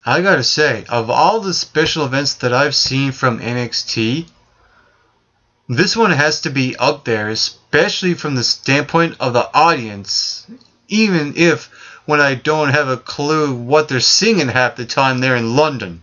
I gotta say, of all the special events that I've seen from NXT, this one has to be up there, especially from the standpoint of the audience. Even if when I don't have a clue what they're singing half the time there in London.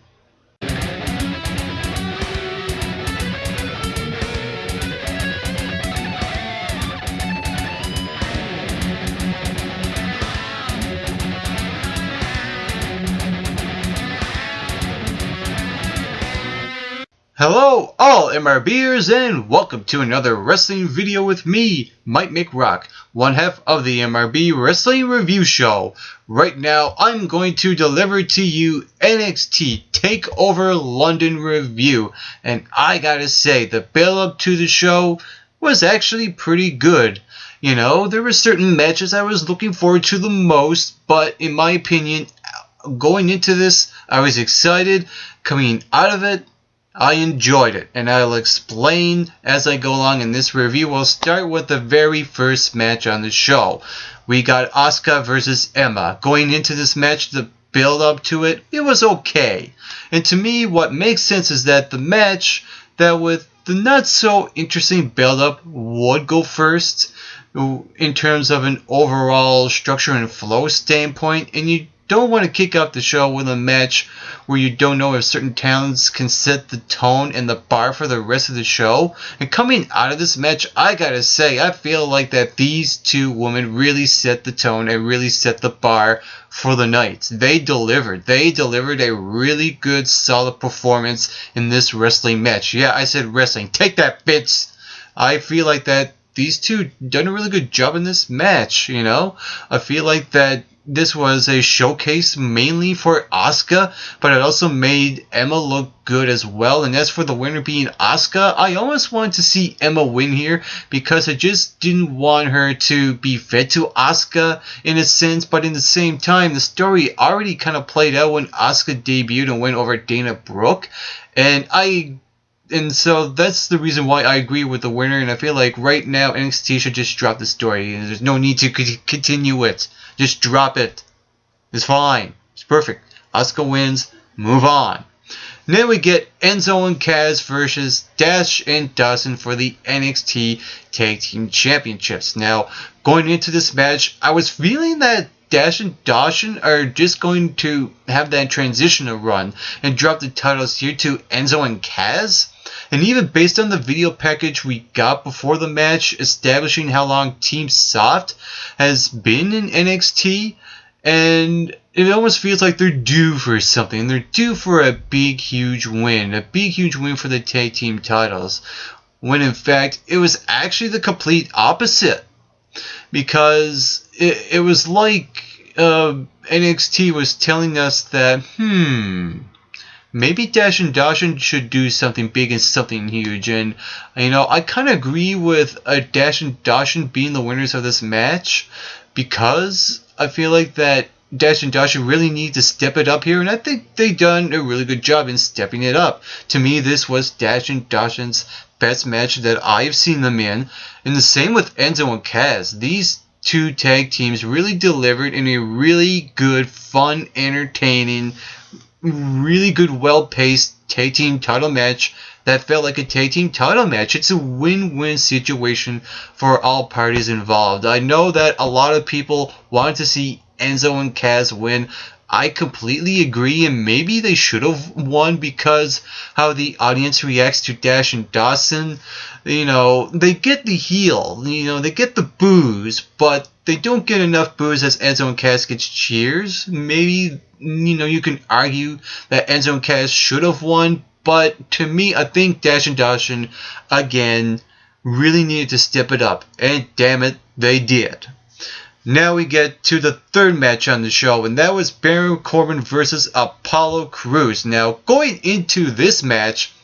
Hello all MRBers and welcome to another wrestling video with me, Mike McRock, one half of the MRB Wrestling Review Show. Right now I'm going to deliver to you NXT TakeOver London Review, and I gotta say the build up to the show was actually pretty good. You know, there were certain matches I was looking forward to the most, but in my opinion, going into this I was excited. Coming out of it, I enjoyed it, and I'll explain as I go along in this review. We'll start with the very first match on the show. We got Asuka versus Emma. Going into this match, the build up to it, it was okay. And to me, what makes sense is that the match that with the not so interesting build up would go first in terms of an overall structure and flow standpoint, and you don't want to kick off the show with a match where you don't know if certain talents can set the tone and the bar for the rest of the show. And coming out of this match, I gotta say, I feel like that these two women really set the tone and really set the bar for the night. They delivered. They delivered a really good, solid performance in this wrestling match. Yeah, I said wrestling. Take that, Fitz. I feel like that these two done a really good job in this match, you know? I feel like that this was a showcase mainly for Asuka, but it also made Emma look good as well. And as for the winner being Asuka, I almost wanted to see Emma win here because I just didn't want her to be fed to Asuka in a sense. But in the same time, the story already kind of played out when Asuka debuted and went over Dana Brooke. And so that's the reason why I agree with the winner, and I feel like right now NXT should just drop the story. There's no need to continue it. Just drop it. It's fine. It's perfect. Asuka wins. Move on. Then we get Enzo and Cass versus Dash and Dawson for the NXT Tag Team Championships. Now, going into this match, I was feeling that Dash and Dawson are just going to have that transitional run and drop the titles here to Enzo and Cass. And even based on the video package we got before the match establishing how long Team Soft has been in NXT, and it almost feels like they're due for something. They're due for a big, huge win. A big, huge win for the tag team titles. When in fact, it was actually the complete opposite. Because it was like NXT was telling us that, maybe Dash and Dawson should do something big and something huge. And, you know, I kind of agree with Dash and Dawson being the winners of this match because I feel like that Dash and Dawson really need to step it up here. And I think they done a really good job in stepping it up. To me, this was Dash and Dawson's best match that I've seen them in. And the same with Enzo and Cass. These two tag teams really delivered in a really good, fun, entertaining, really good, well-paced tag team title match that felt like a tag team title match. It's a win-win situation for all parties involved. I know that a lot of people wanted to see Enzo and Cass win. I completely agree, and maybe they should have won because how the audience reacts to Dash and Dawson. You know, they get the heel, you know, they get the boos, but they don't get enough boos as Enzo and Cass gets cheers. Maybe, you know, you can argue that Enzo and Cass should have won, but to me, I think Dash and Dawson, again, really needed to step it up, and damn it, they did. Now we get to the third match on the show, and that was Baron Corbin versus Apollo Crews. Now, going into this match,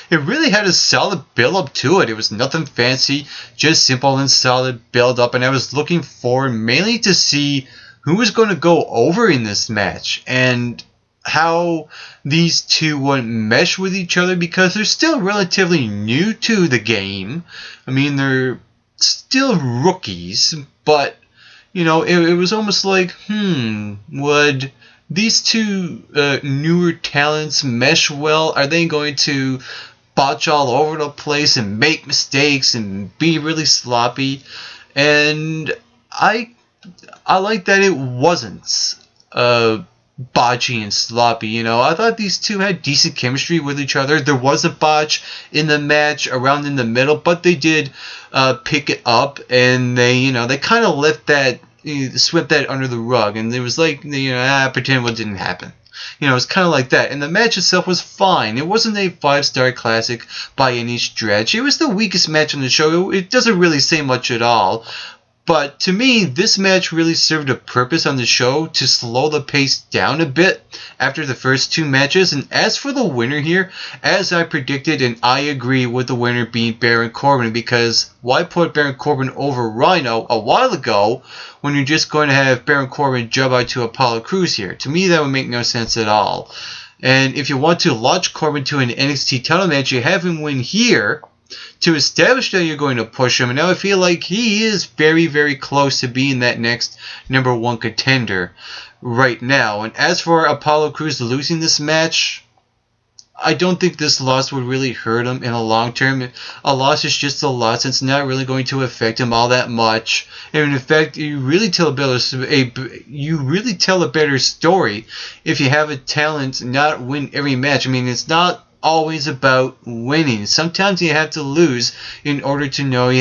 it really had a solid build-up to it. It was nothing fancy, just simple and solid build-up, and I was looking forward mainly to see who was going to go over in this match and how these two would mesh with each other because they're still relatively new to the game. I mean, they're still rookies, but you know, it was almost like, would these two newer talents mesh well? Are they going to botch all over the place and make mistakes and be really sloppy? And I like that it wasn't botchy and sloppy. You know, I thought these two had decent chemistry with each other. There was a botch in the match around in the middle, but they did pick it up, and they kind of let that swept that under the rug, and it was like pretend what didn't happen. You know, it's kind of like that. And the match itself was fine. It wasn't a 5-star classic by any stretch. It was the weakest match on the show. It doesn't really say much at all. But to me, this match really served a purpose on the show to slow the pace down a bit after the first two matches. And as for the winner here, as I predicted, and I agree with the winner being Baron Corbin, because why put Baron Corbin over Rhino a while ago when you're just going to have Baron Corbin jump out to Apollo Crews here? To me, that would make no sense at all. And if you want to launch Corbin to an NXT title match, you have him win here to establish that you're going to push him. And now I feel like he is very, very close to being that next number one contender right now. And as for Apollo Crews losing this match, I don't think this loss would really hurt him in the long term. A loss is just a loss. It's not really going to affect him all that much. And in fact, you really tell a better story if you have a talent not win every match. I mean, it's not always about winning. Sometimes you have to lose in order to know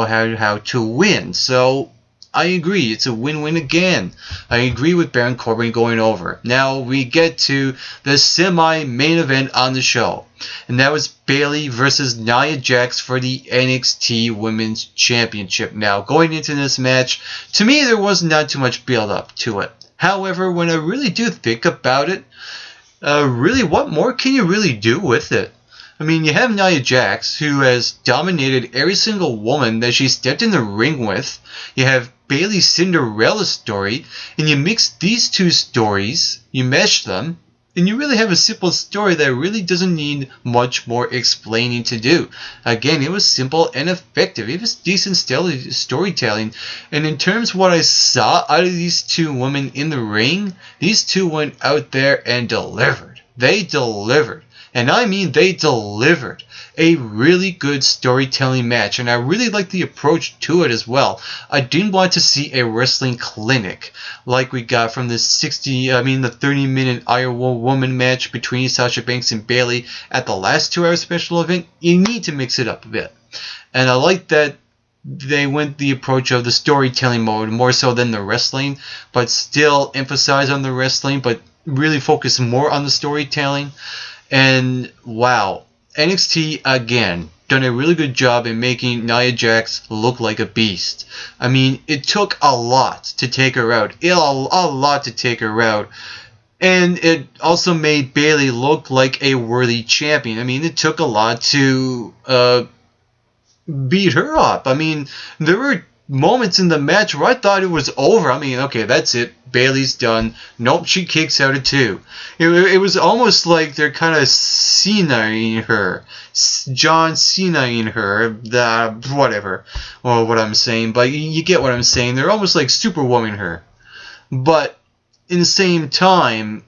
how to win. So I agree, it's a win-win again. I agree with Baron Corbin going over. Now we get to the semi-main event on the show, and that was Bayley versus Nia Jax for the NXT Women's Championship. Now going into this match, to me there was not too much build-up to it. However, when I really do think about it, really, what more can you really do with it? I mean, you have Nia Jax, who has dominated every single woman that she stepped in the ring with. You have Bayley's Cinderella story, and you mix these two stories, you mesh them, and you really have a simple story that really doesn't need much more explaining to do. Again, it was simple and effective. It was decent storytelling. And in terms of what I saw out of these two women in the ring, these two went out there and delivered. They delivered. And I mean they delivered a really good storytelling match, and I really liked the approach to it as well. I didn't want to see a wrestling clinic like we got from the 30-minute Iron Woman match between Sasha Banks and Bayley at the last 2-hour special event. You need to mix it up a bit. And I like that they went the approach of the storytelling mode more so than the wrestling, but still emphasize on the wrestling, but really focus more on the storytelling. And wow, NXT again done a really good job in making Nia Jax look like a beast. I mean, it took a lot to take her out. A lot to take her out. And it also made Bayley look like a worthy champion. I mean, it took a lot to beat her up. I mean, there were moments in the match where I thought it was over. I mean, okay, that's it. Bayley's done. Nope, she kicks out at 2. It was almost like they're kind of Cena-ing her. John Cena-ing her. Whatever. Or what I'm saying. But you get what I'm saying. They're almost like Superwoman her. But in the same time,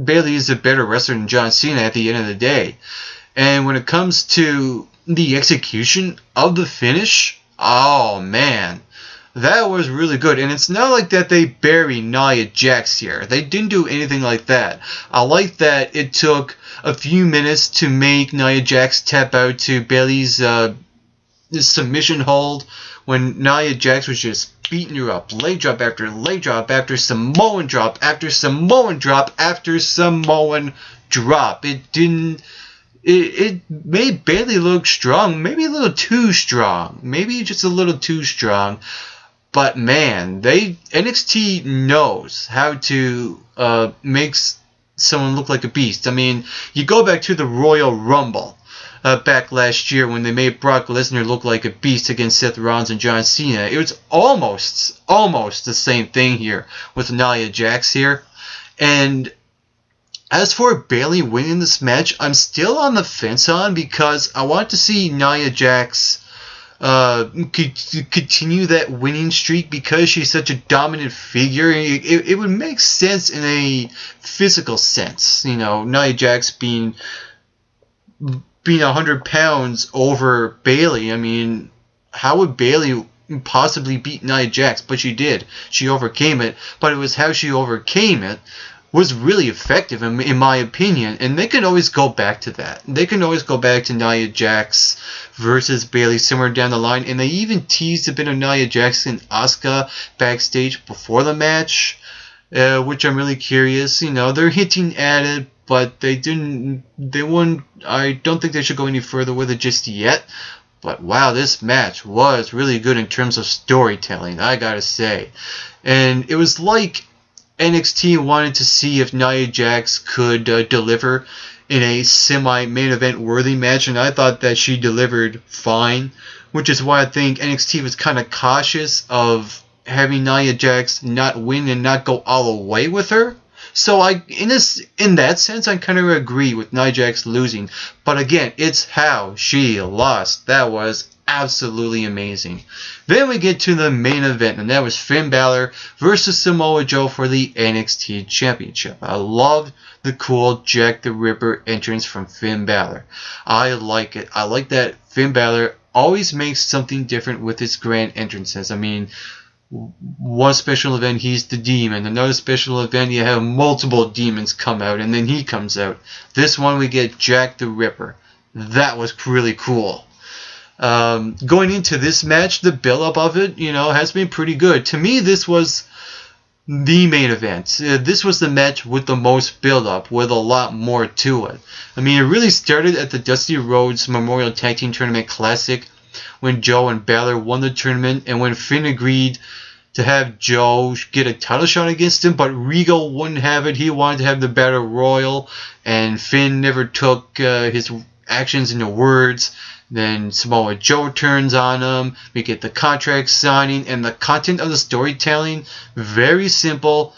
Bayley is a better wrestler than John Cena at the end of the day. And when it comes to the execution of the finish, oh man, that was really good. And it's not like that they bury Nia Jax here. They didn't do anything like that. I like that it took a few minutes to make Nia Jax tap out to Bayley's submission hold when Nia Jax was just beating her up. Leg drop after leg drop after Samoan drop after Samoan drop after Samoan drop. It made Bayley look strong, maybe a little too strong, maybe just a little too strong. But man, NXT knows how to make someone look like a beast. I mean, you go back to the Royal Rumble back last year when they made Brock Lesnar look like a beast against Seth Rollins and John Cena. It was almost the same thing here with Nia Jax here. And as for Bayley winning this match, I'm still on the fence on, because I want to see Nia Jax continue that winning streak because she's such a dominant figure. It would make sense in a physical sense. Nia Jax being 100 pounds over Bayley. I mean, how would Bayley possibly beat Nia Jax? But she did. She overcame it. But it was how she overcame it was really effective in my opinion, and they can always go back to that. They can always go back to Nia Jax versus Bayley somewhere down the line, and they even teased a bit of Nia Jax and Asuka backstage before the match, which I'm really curious. They're hinting at it, but they wouldn't. I don't think they should go any further with it just yet. But wow, this match was really good in terms of storytelling, I gotta say. And it was like NXT wanted to see if Nia Jax could deliver in a semi-main event worthy match, and I thought that she delivered fine, which is why I think NXT was kind of cautious of having Nia Jax not win and not go all the way with her. So in that sense, I kind of agree with Nia Jax losing. But again, it's how she lost. That was absolutely amazing. Then we get to the main event, and that was Finn Balor versus Samoa Joe for the NXT Championship. I loved the cool Jack the Ripper entrance from Finn Balor. I like it. I like that Finn Balor always makes something different with his grand entrances. I mean, one special event he's the demon, another special event you have multiple demons come out, and then he comes out. This one we get Jack the Ripper. That was really cool. Going into this match, the build-up of it, has been pretty good. To me, this was the main event. This was the match with the most build-up, with a lot more to it. I mean, it really started at the Dusty Rhodes Memorial Tag Team Tournament Classic when Joe and Balor won the tournament, and when Finn agreed to have Joe get a title shot against him, but Regal wouldn't have it. He wanted to have the Battle Royal, and Finn never took his actions into words. Then Samoa Joe turns on him. We get the contract signing, and the content of the storytelling, very simple,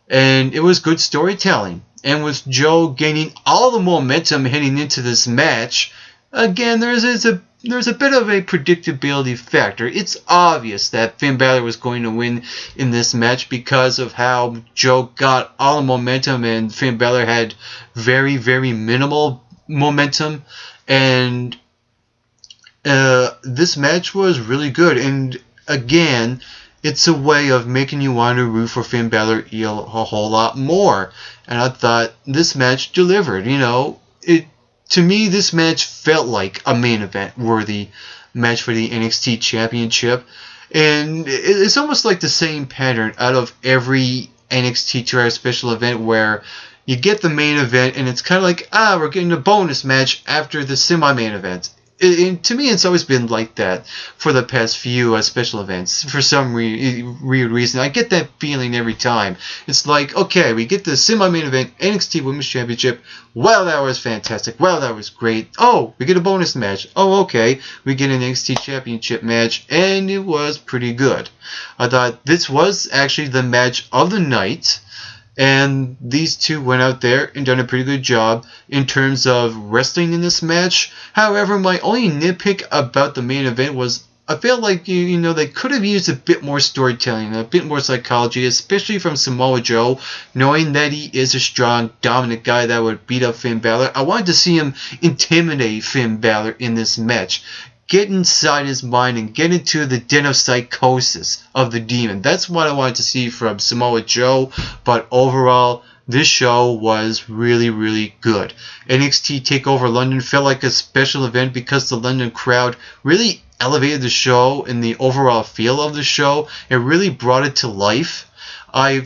and it was good storytelling. And with Joe gaining all the momentum heading into this match, again, there's a bit of a predictability factor. It's obvious that Finn Balor was going to win in this match because of how Joe got all the momentum and Finn Balor had very, very minimal momentum. And this match was really good. And again, it's a way of making you want to root for Finn Balor a whole lot more. And I thought this match delivered. To me, this match felt like a main event worthy match for the NXT Championship. And it's almost like the same pattern out of every NXT 2-hour special event where you get the main event and it's kind of like, we're getting a bonus match after the semi-main event. To me, it's always been like that for the past few special events. For some weird reason, I get that feeling every time. It's like, okay, we get the semi-main event, NXT Women's Championship. Wow, that was fantastic. Wow, that was great. Oh, we get a bonus match. Oh, okay, we get an NXT Championship match, and it was pretty good. I thought this was actually the match of the night. And these two went out there and done a pretty good job in terms of wrestling in this match. However, my only nitpick about the main event was I felt like they could have used a bit more storytelling, a bit more psychology, especially from Samoa Joe, knowing that he is a strong, dominant guy that would beat up Finn Balor. I wanted to see him intimidate Finn Balor in this match. Get inside his mind and get into the den of psychosis of the demon. That's what I wanted to see from Samoa Joe. But overall, this show was really, really good. NXT TakeOver London felt like a special event because the London crowd really elevated the show and the overall feel of the show. It really brought it to life. I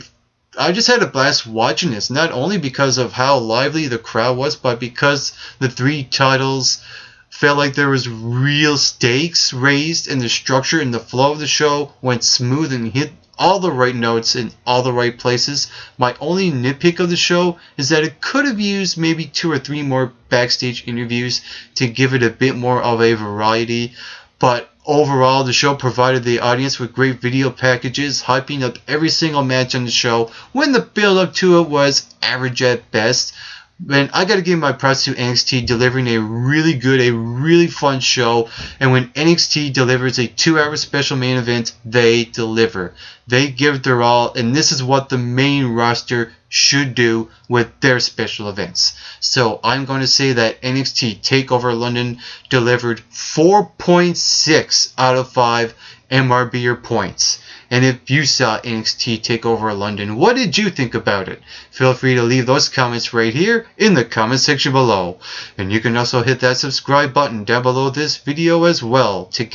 just had a blast watching this, not only because of how lively the crowd was, but because the three titles felt like there was real stakes raised, and the structure and the flow of the show went smooth and hit all the right notes in all the right places. My only nitpick of the show is that it could have used maybe 2 or 3 more backstage interviews to give it a bit more of a variety. But overall, the show provided the audience with great video packages, hyping up every single match on the show when the build up to it was average at best. And I gotta give my props to NXT delivering a really good, a really fun show. And when NXT delivers a 2-hour special main event, they deliver. They give their all, and this is what the main roster should do with their special events. So I'm going to say that NXT TakeOver London delivered 4.6 out of 5 MRBer points. And if you saw NXT TakeOver London, what did you think about it? Feel free to leave those comments right here in the comment section below. And you can also hit that subscribe button down below this video as well to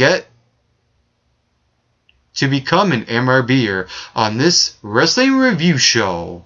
become an MRBer on this wrestling review show.